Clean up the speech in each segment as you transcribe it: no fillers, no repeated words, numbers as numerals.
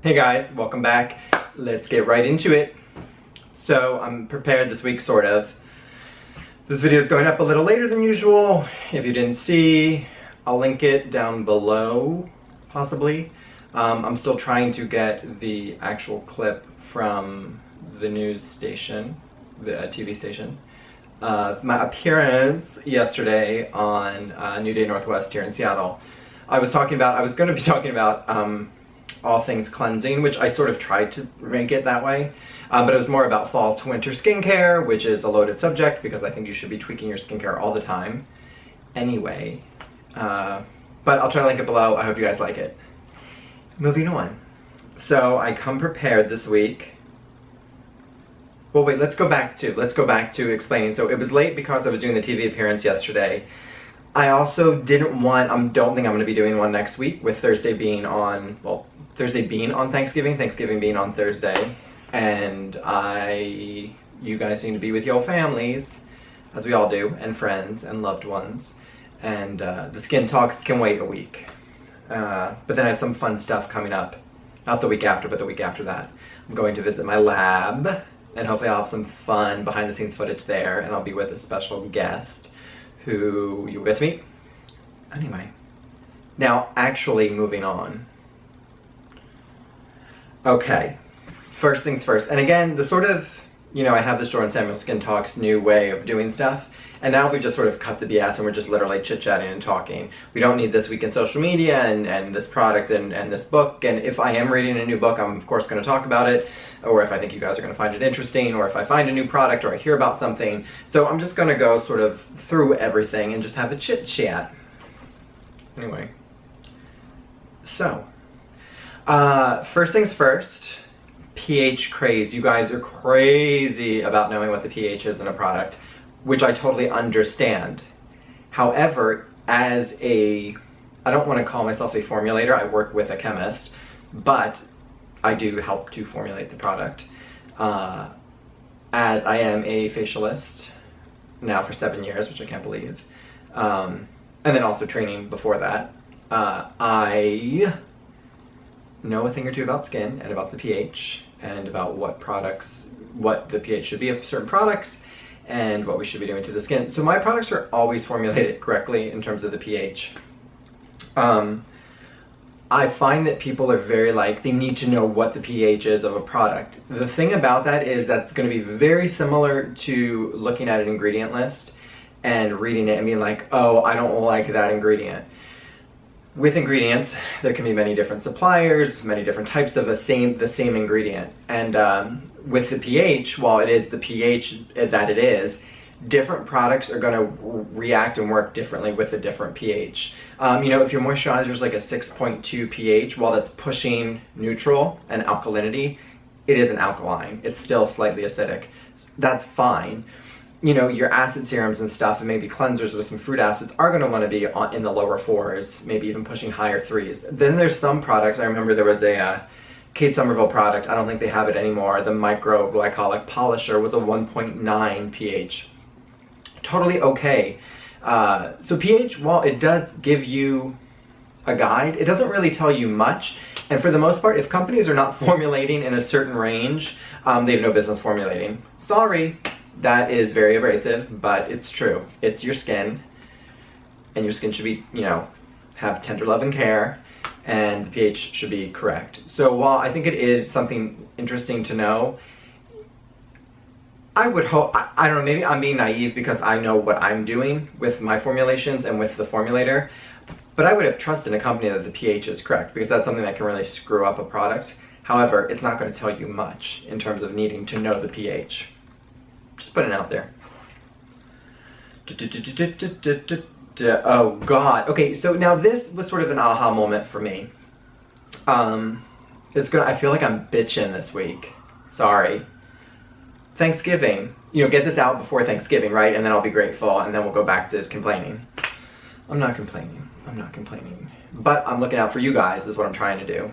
Hey guys, welcome back. Let's get right into it. So I'm prepared this week, sort of. This video is going up a little later than usual. If you didn't see, I'll link it down below, possibly. I'm still trying to get the actual clip from the news station, the TV station. My appearance yesterday on New Day Northwest here in Seattle. I was going to be talking about all things cleansing, which I sort of tried to make it that way, but it was more about fall to winter skincare, which is a loaded subject because I think you should be tweaking your skincare all the time anyway. But I'll try to link it below. I hope you guys like it. Moving on. So I come prepared this week. Well, wait, let's go back to explaining. So it was late because I was doing the TV appearance yesterday. I also don't think I'm going to be doing one next week, with Thursday being on Thanksgiving, Thanksgiving being on Thursday, and you guys need to be with your families, as we all do, and friends and loved ones, and the skin talks can wait a week. But then I have some fun stuff coming up, not the week after, but the week after that. I'm going to visit my lab, and hopefully I'll have some fun behind the scenes footage there, and I'll be with a special guest who you'll get to meet. Anyway, now actually moving on. Okay, first things first. And again, the sort of, I have this JordanSamuel Skin Talks new way of doing stuff, and now we just sort of cut the BS and we're just literally chit-chatting and talking. We don't need this week in social media and this product and this book, and if I am reading a new book, I'm of course going to talk about it, or if I think you guys are going to find it interesting, or if I find a new product or I hear about something. So I'm just going to go sort of through everything and just have a chit-chat. Anyway, so first things first, pH craze. You guys are crazy about knowing what the pH is in a product, which I totally understand. However, I don't want to call myself a formulator, I work with a chemist, but I do help to formulate the product. As I am a facialist now for 7 years, which I can't believe, and then also training before that, I know a thing or two about skin and about the pH and about what the pH should be of certain products and what we should be doing to the skin. So my products are always formulated correctly in terms of the pH. I find that people are they need to know what the pH is of a product. The thing about that is that's going to be very similar to looking at an ingredient list and reading it and being like, oh, I don't like that ingredient. With ingredients, there can be many different suppliers, many different types of the same ingredient. And with the pH, while it is the pH that it is, different products are going to react and work differently with a different pH. If your moisturizer is like a 6.2 pH, while that's pushing neutral and alkalinity, it is an alkaline. It's still slightly acidic. That's fine. Your acid serums and stuff, and maybe cleansers with some fruit acids are going to want to be in the lower 4s, maybe even pushing higher 3s. Then there's some products. I remember there was a Kate Somerville product, I don't think they have it anymore, the microglycolic polisher was a 1.9 pH. Totally okay. So pH, while it does give you a guide, it doesn't really tell you much. And for the most part, if companies are not formulating in a certain range, they have no business formulating. Sorry, that is very abrasive, but it's true. It's your skin, and your skin should be, have tender love and care, and the pH should be correct. So while I think it is something interesting to know, I would hope, I don't know, maybe I'm being naive because I know what I'm doing with my formulations and with the formulator, but I would have trust in a company that the pH is correct, because that's something that can really screw up a product. However, it's not going to tell you much in terms of needing to know the pH. Just putting it out there. Oh God. Okay, so now this was sort of an aha moment for me. I feel like I'm bitching this week. Sorry. Thanksgiving. Get this out before Thanksgiving, right? And then I'll be grateful, and then we'll go back to complaining. I'm not complaining. But I'm looking out for you guys is what I'm trying to do.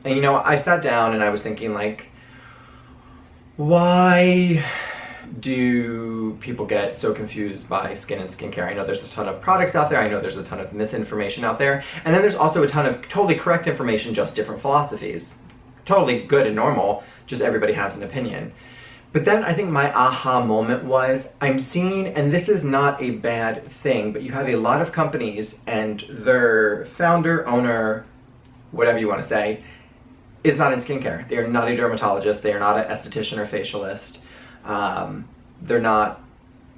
And I sat down and I was thinking, like, why do people get so confused by skin and skincare? I know there's a ton of products out there, I know there's a ton of misinformation out there, and then there's also a ton of totally correct information, just different philosophies. totally good and normal, just everybody has an opinion. But then I think my aha moment was, I'm seeing, and this is not a bad thing, but you have a lot of companies and their founder, owner, whatever you want to say, is not in skincare. They are not a dermatologist. They are not an esthetician or facialist.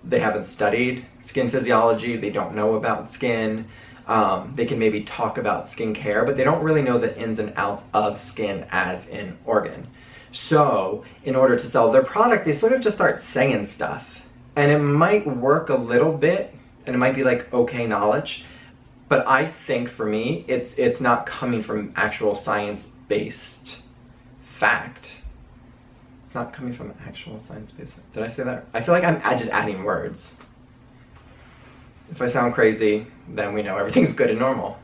They haven't studied skin physiology. They don't know about skin. They can maybe talk about skincare, but they don't really know the ins and outs of skin as an organ. So in order to sell their product, they sort of just start saying stuff. And it might work a little bit, and it might be like okay knowledge, but I think for me, it's not coming from actual science-based fact. It's not coming from actual science-based. Did I say that? I feel like I'm just adding words. If I sound crazy, then we know everything's good and normal.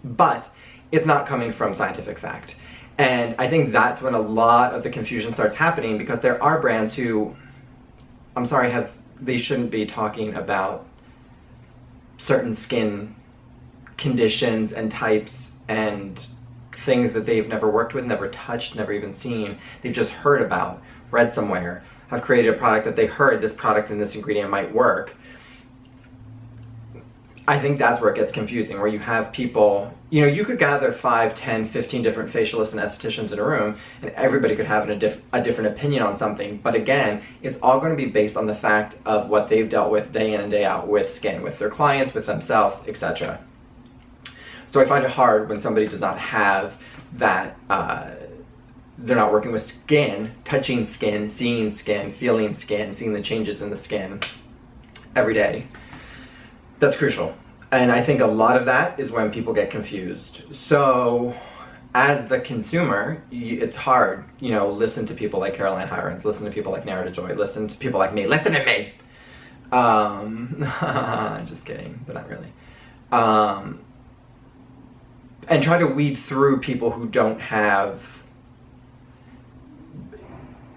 But it's not coming from scientific fact. And I think that's when a lot of the confusion starts happening, because there are brands who, I'm sorry, they shouldn't be talking about certain skin conditions and types and things that they've never worked with, never touched, never even seen. They've just heard about, read somewhere, have created a product that they heard this product and this ingredient might work. I think that's where it gets confusing, where you have people, you could gather 5, 10, 15 different facialists and estheticians in a room, and everybody could have a different opinion on something. But again, it's all going to be based on the fact of what they've dealt with day in and day out with skin, with their clients, with themselves, etc. So I find it hard when somebody does not have that, they're not working with skin, touching skin, seeing skin, feeling skin, seeing the changes in the skin every day. That's crucial. And I think a lot of that is when people get confused. So as the consumer, it's hard, listen to people like Caroline Hirons, listen to people like Narita Joy, listen to people like me, listen to me. Just kidding, but not really. And try to weed through people who don't have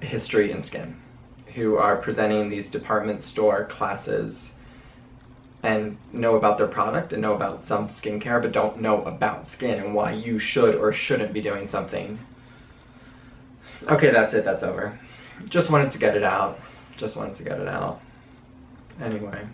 history in skin, who are presenting these department store classes and know about their product and know about some skincare, but don't know about skin and why you should or shouldn't be doing something. Okay, that's it, that's over. Just wanted to get it out. Anyway.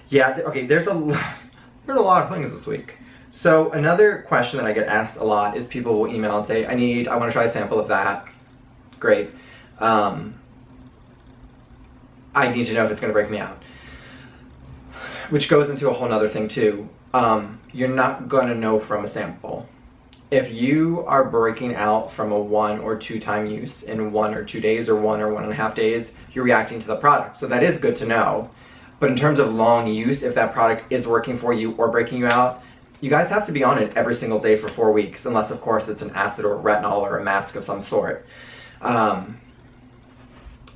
Yeah, okay, there's a lot of things this week. So another question that I get asked a lot is people will email and say, I want to try a sample of that. Great. I need to know if it's going to break me out. Which goes into a whole nother thing too. You're not going to know from a sample. If you are breaking out from a 1 or 2 time use in 1 or 2 days or 1 or 1.5 days, you're reacting to the product. So that is good to know. But in terms of long use, if that product is working for you or breaking you out, you guys have to be on it every single day for 4 weeks, unless of course it's an acid or a retinol or a mask of some sort.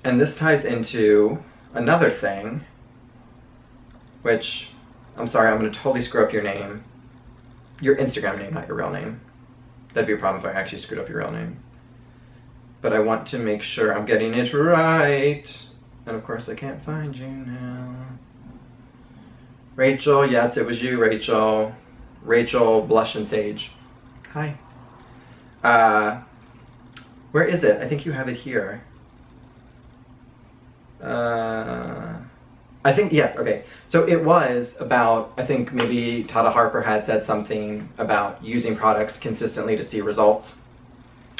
And this ties into another thing, which, I'm sorry, I'm going to totally screw up your name. Your Instagram name, not your real name. That'd be a problem if I actually screwed up your real name. But I want to make sure I'm getting it right. And of course I can't find you now. Rachel, yes, it was you, Rachel. Rachel Blush and Sage. Hi. Where is it? I think you have it here. I think, yes, okay. So it was about, I think maybe Tata Harper had said something about using products consistently to see results,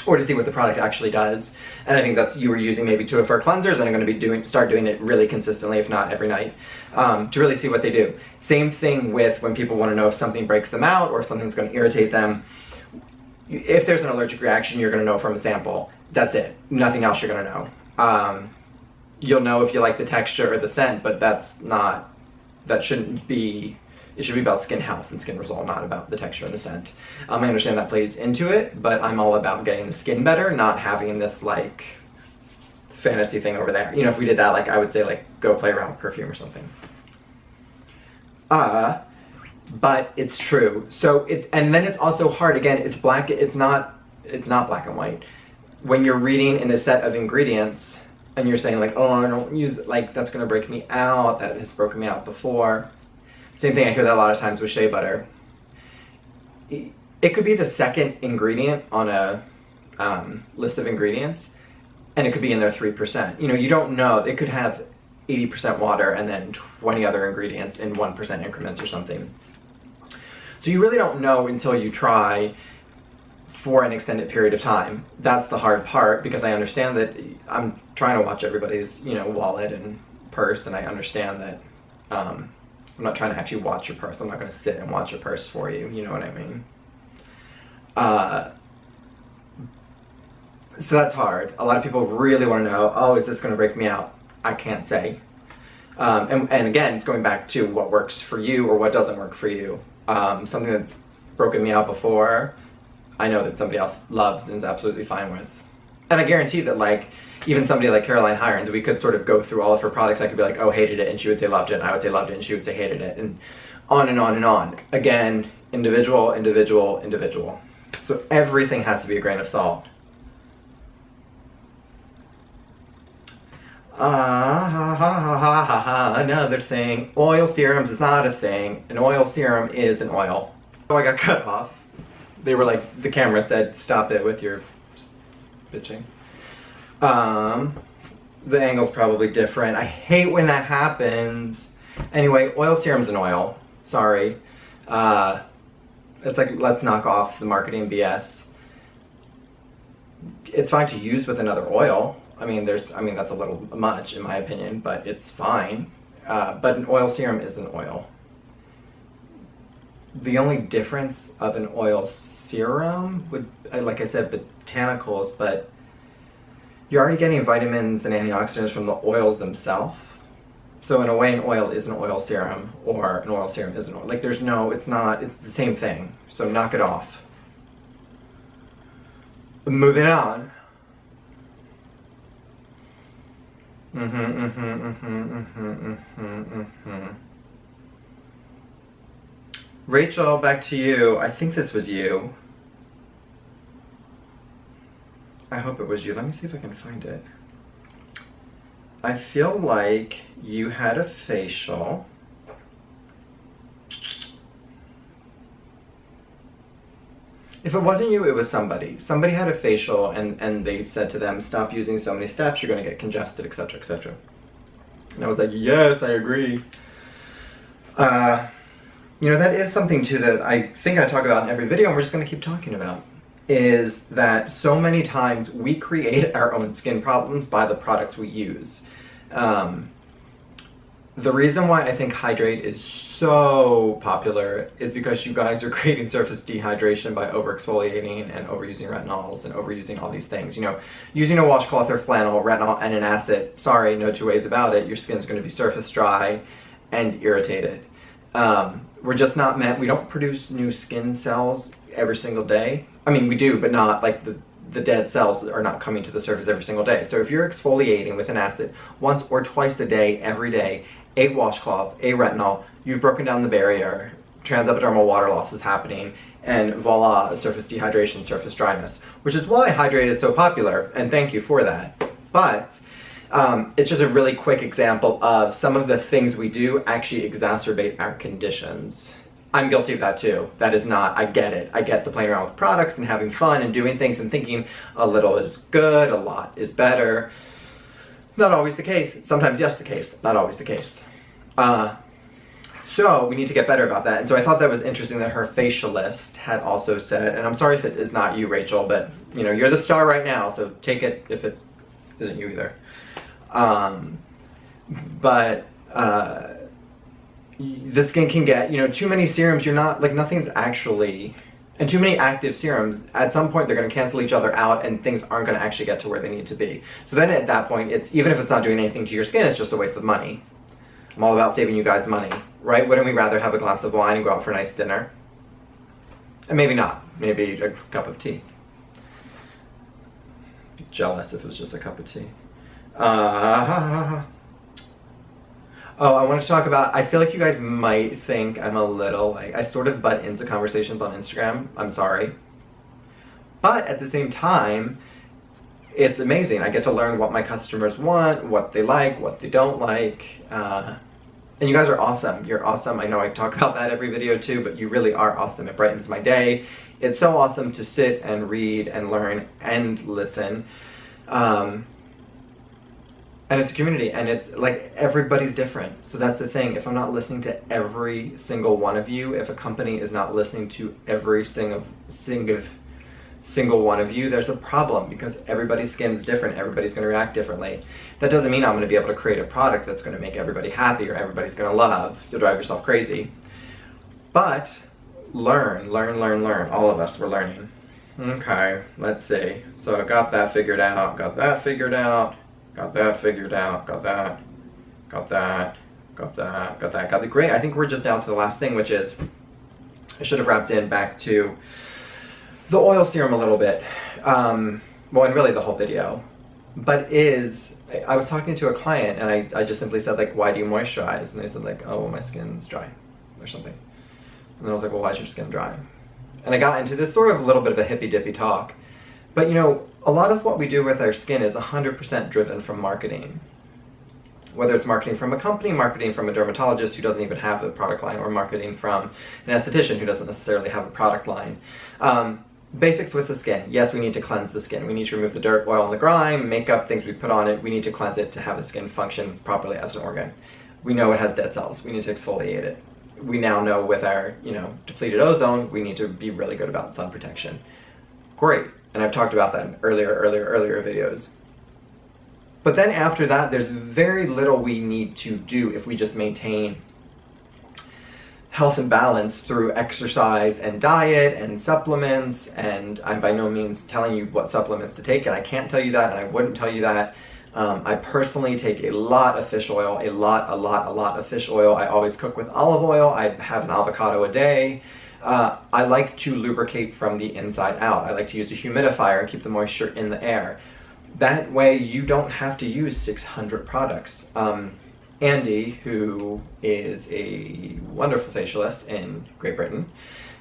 or to see what the product actually does. And I think that's, you were using maybe 2 of her cleansers, and I'm going to be start doing it really consistently, if not every night, to really see what they do. Same thing with when people want to know if something breaks them out or if something's going to irritate them. If there's an allergic reaction, you're going to know from a sample. That's it. Nothing else you're going to know. You'll know if you like the texture or the scent, but that shouldn't be, it should be about skin health and skin result, not about the texture and the scent. I understand that plays into it, but I'm all about getting the skin better, not having this like fantasy thing over there. If we did that, like I would say like go play around with perfume or something. But it's true. So and then it's also hard, again, it's not black and white. When you're reading in a set of ingredients, and you're saying like, oh, I don't use it, like that's gonna break me out, that has broken me out before. Same thing, I hear that a lot of times with shea butter. It could be the second ingredient on a list of ingredients, and it could be in there 3%. You know, you don't know. It could have 80% water and then 20 other ingredients in 1% increments or something. So you really don't know until you try for an extended period of time. That's the hard part, because I understand that I'm trying to watch everybody's, you know, wallet and purse, and I understand that I'm not trying to actually watch your purse. I'm not going to sit and watch your purse for you. You know what I mean? So that's hard. A lot of people really want to know, oh, is this going to break me out? I can't say. And again, it's going back to what works for you or what doesn't work for you. Something that's broken me out before, I know that somebody else loves and is absolutely fine with. And I guarantee that, like, even somebody like Caroline Hirons, we could sort of go through all of her products. I could be like, oh, hated it, and she would say loved it, and I would say loved it, and she would say hated it, and on and on and on. Again, individual, individual, individual. So everything has to be a grain of salt. Another thing. Oil serums is not a thing. An oil serum is an oil. Oh, I got cut off. They were like, the camera said, stop it with your bitching. The angle's probably different. I hate when that happens. Anyway, oil serum's an oil. Sorry. It's like, let's knock off the marketing BS. It's fine to use with another oil. I mean, that's a little much in my opinion, but it's fine. But an oil serum is an oil. The only difference of an oil serum would, like I said, botanicals, but you're already getting vitamins and antioxidants from the oils themselves. So in a way, an oil is an oil serum, or an oil serum is an oil. Like, there's no, it's not, it's the same thing. So knock it off. Moving on. Rachel, back to you. I think this was you. I hope it was you. Let me see if I can find it. I feel like you had a facial. If it wasn't you, it was somebody. Somebody had a facial and they said to them, stop using so many steps, you're going to get congested, etc., etc. And I was like, yes, I agree. You know, that is something too that I think I talk about in every video, and we're just going to keep talking about, is that so many times we create our own skin problems by the products we use. The reason why I think Hydrate is so popular is because you guys are creating surface dehydration by over-exfoliating and overusing retinols and overusing all these things. You know, using a washcloth or flannel, retinol, and an acid, sorry, no two ways about it, your skin's going to be surface dry and irritated. We're just not meant, we don't produce new skin cells every single day. I mean, we do, but not like the dead cells are not coming to the surface every single day. So if you're exfoliating with an acid once or twice a day, every day, a washcloth, a retinol, you've broken down the barrier, transepidermal water loss is happening, and voila, surface dehydration, surface dryness, which is why Hydrate is so popular, and thank you for that. But it's just a really quick example of some of the things we do actually exacerbate our conditions. I'm guilty of that too. That is not, I get it. I get the playing around with products and having fun and doing things and thinking a little is good, a lot is better. Not always the case. Sometimes yes the case, not always the case. So we need to get better about that. And so I thought that was interesting that her facialist had also said, and I'm sorry if it is not you, Rachel, but you know, you're the star right now, so take it if it isn't you either. The skin can get, you know, too many serums, you're not, like, nothing's actually, and too many active serums, at some point they're going to cancel each other out and things aren't going to actually get to where they need to be. So then at that point, it's, even if it's not doing anything to your skin, it's just a waste of money. I'm all about saving you guys money, right? Wouldn't we rather have a glass of wine and go out for a nice dinner? And maybe not, maybe a cup of tea. Be jealous if it was just a cup of tea. Oh, I want to talk about, I feel like you guys might think I'm a little, like, I sort of butt into conversations on Instagram. I'm sorry. But at the same time, it's amazing. I get to learn what my customers want, what they like, what they don't like. And you guys are awesome. You're awesome. I know I talk about that every video too, but you really are awesome. It brightens my day. It's so awesome to sit and read and learn and listen. And it's a community, and it's like everybody's different. So that's the thing. If I'm not listening to every single one of you, if a company is not listening to every single one of you, there's a problem, because everybody's skin's different. Everybody's going to react differently. That doesn't mean I'm going to be able to create a product that's going to make everybody happy or everybody's going to love. You'll drive yourself crazy. But learn. All of us, we're learning. Okay, let's see. So I got that figured out, got that figured out, got that figured out, got that, got that, got that, got that, got the great. I think we're just down to the last thing, which is, I should have wrapped in back to the oil serum a little bit. Well, and really the whole video. But I was talking to a client, and I just simply said, like, why do you moisturize? And they said, like, oh, well, my skin's dry or something. And then I was like, well, why is your skin dry? And I got into this sort of a little bit of a hippy-dippy talk. But you know, a lot of what we do with our skin is 100% driven from marketing. Whether it's marketing from a company, marketing from a dermatologist who doesn't even have a product line, or marketing from an esthetician who doesn't necessarily have a product line. Basics with the skin. Yes, we need to cleanse the skin. We need to remove the dirt, oil, and the grime, makeup, things we put on it. We need to cleanse it to have the skin function properly as an organ. We know it has dead cells. We need to exfoliate it. We now know with our, depleted ozone, we need to be really good about sun protection. Great. And I've talked about that in earlier videos. But then after that, there's very little we need to do if we just maintain health and balance through exercise and diet and supplements. And I'm by no means telling you what supplements to take, and I can't tell you that, and I wouldn't tell you that. I personally take a lot of fish oil, a lot of fish oil. I always cook with olive oil. I have an avocado a day. I like to lubricate from the inside out. I like to use a humidifier and keep the moisture in the air. That way you don't have to use 600 products. Andy, who is a wonderful facialist in Great Britain,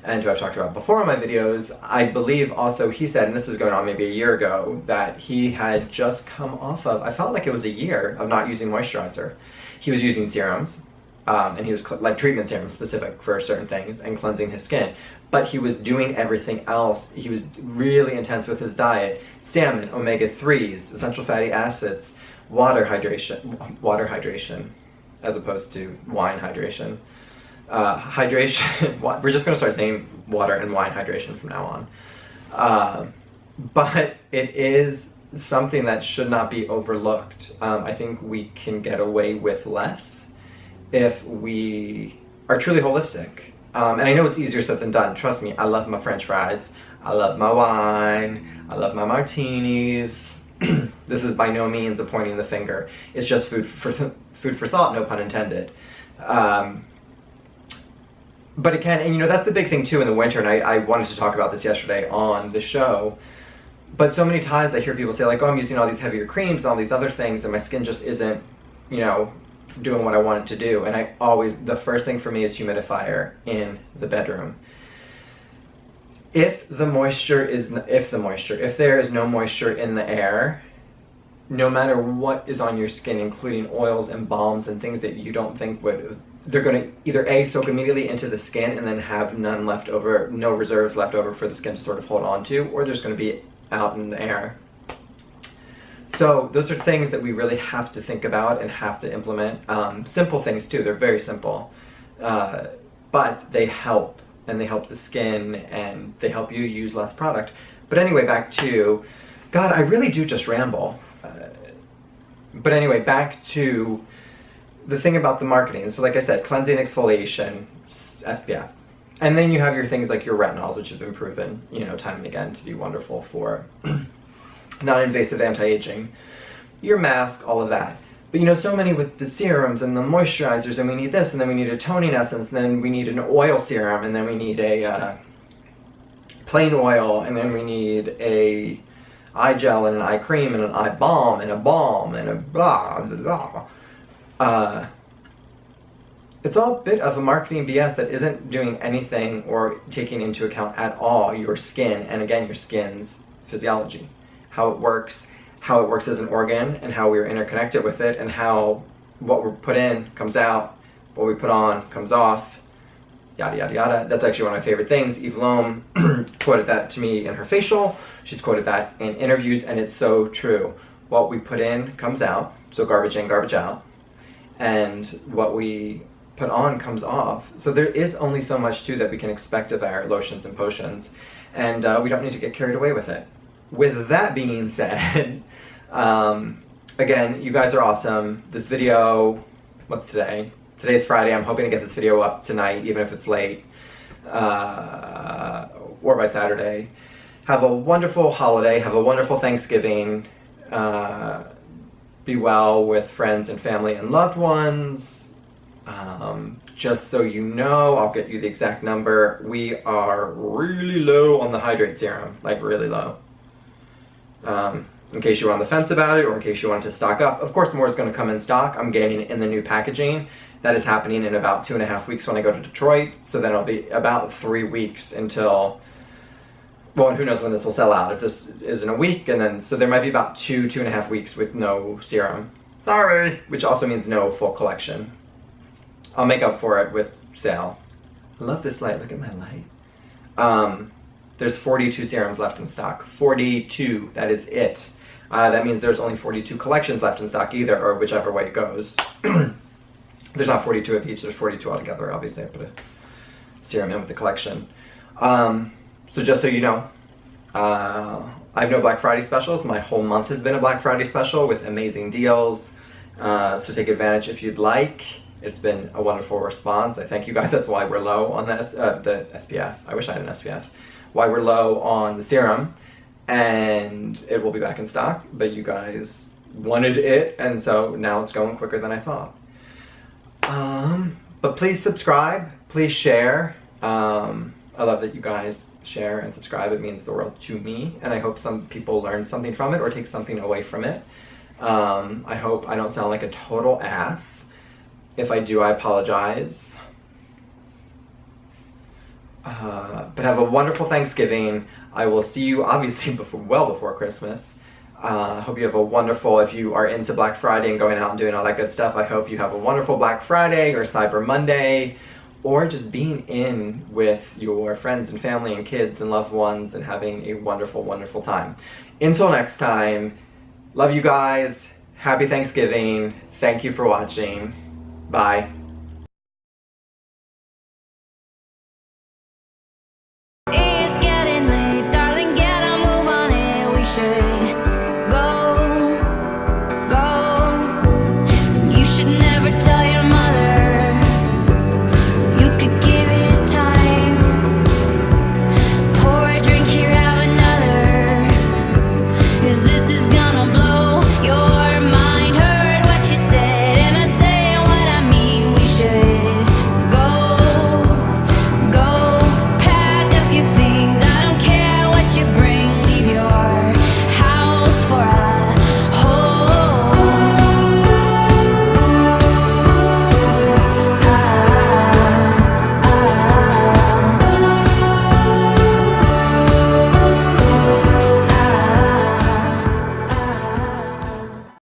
and who I've talked about before on my videos, I believe also he said, and this is going on maybe a year ago, that he had just come off of, I felt like it was a year of not using moisturizer. He was using serums, and he was like treatment serums specific for certain things and cleansing his skin. But he was doing everything else. He was really intense with his diet. Salmon, omega-3s, essential fatty acids, water hydration, as opposed to wine hydration. Hydration, we're just going to start saying water and wine hydration from now on. But it is something that should not be overlooked. I think we can get away with less if we are truly holistic. And I know it's easier said than done. Trust me, I love my French fries. I love my wine. I love my martinis. This is by no means a pointing the finger. It's just food for thought, no pun intended. But it can, and that's the big thing too in the winter, and I wanted to talk about this yesterday on the show. But so many times I hear people say, like, oh, I'm using all these heavier creams and all these other things, and my skin just isn't, doing what I want it to do. And the first thing for me is humidifier in the bedroom. If there is no moisture in the air, no matter what is on your skin, including oils and balms and things that you don't think they're going to either A, soak immediately into the skin and then have none left over, no reserves left over for the skin to sort of hold on to, or there's going to be out in the air. So those are things that we really have to think about and have to implement. Simple things too, they're very simple, but they help, and they help the skin, and they help you use less product. But anyway, back to, God, I really do just ramble. But anyway, back to the thing about the marketing. So like I said, cleansing, exfoliation, SPF. And then you have your things like your retinols, which have been proven, time and again to be wonderful for non-invasive anti-aging. Your mask, all of that. But so many with the serums and the moisturizers, and we need this, and then we need a toning essence, and then we need an oil serum, and then we need a plain oil, and then we need a eye gel and an eye cream and an eye balm and a blah, blah, blah. It's all a bit of a marketing BS that isn't doing anything or taking into account at all your skin, and again, your skin's physiology. How it works as an organ, and how we're interconnected with it, and how what we're put in comes out, What we put on comes off, yada, yada, yada. That's actually one of my favorite things. Eve Lom quoted that to me in her facial. She's quoted that in interviews, and it's so true. What we put in comes out, so garbage in, garbage out. And what we put on comes off. So there is only so much too that we can expect of our lotions and potions, and we don't need to get carried away with it. With that being said, again, you guys are awesome. This video, what's today? Today's Friday. I'm hoping to get this video up tonight, even if it's late, or by Saturday. Have a wonderful holiday. Have a wonderful Thanksgiving. Be well with friends and family and loved ones. Just so you know, I'll get you the exact number. We are really low on the hydrate serum, like really low. In case you were on the fence about it, or in case you wanted to stock up. Of course, more is going to come in stock. I'm getting it in the new packaging. That is happening in about 2.5 weeks when I go to Detroit. So then it'll be about 3 weeks until, well, and who knows when this will sell out. If this is in a week, and then, so there might be about 2.5 weeks with no serum. Sorry. Which also means no full collection. I'll make up for it with sale. I love this light. Look at my light. There's 42 serums left in stock. 42. That is it. That means there's only 42 collections left in stock either, or whichever way it goes. There's not 42 of each. There's 42 altogether. Obviously, I put a serum in with the collection. So just so you know, I have no Black Friday specials. My whole month has been a Black Friday special with amazing deals. So take advantage if you'd like. It's been a wonderful response. I thank you guys. That's why we're low on the SPF. I wish I had an SPF. Why we're low on the serum. And it will be back in stock. But you guys wanted it, and so now it's going quicker than I thought. But please subscribe. Please share. I love that you guys share and subscribe. It means the world to me. And I hope some people learn something from it or take something away from it. I hope I don't sound like a total ass. If I do, I apologize. But have a wonderful Thanksgiving. I will see you obviously well before Christmas. Hope you have a wonderful, if you are into Black Friday and going out and doing all that good stuff, I hope you have a wonderful Black Friday or Cyber Monday, or just being in with your friends and family and kids and loved ones and having a wonderful, wonderful time. Until next time, love you guys. Happy Thanksgiving. Thank you for watching. Bye.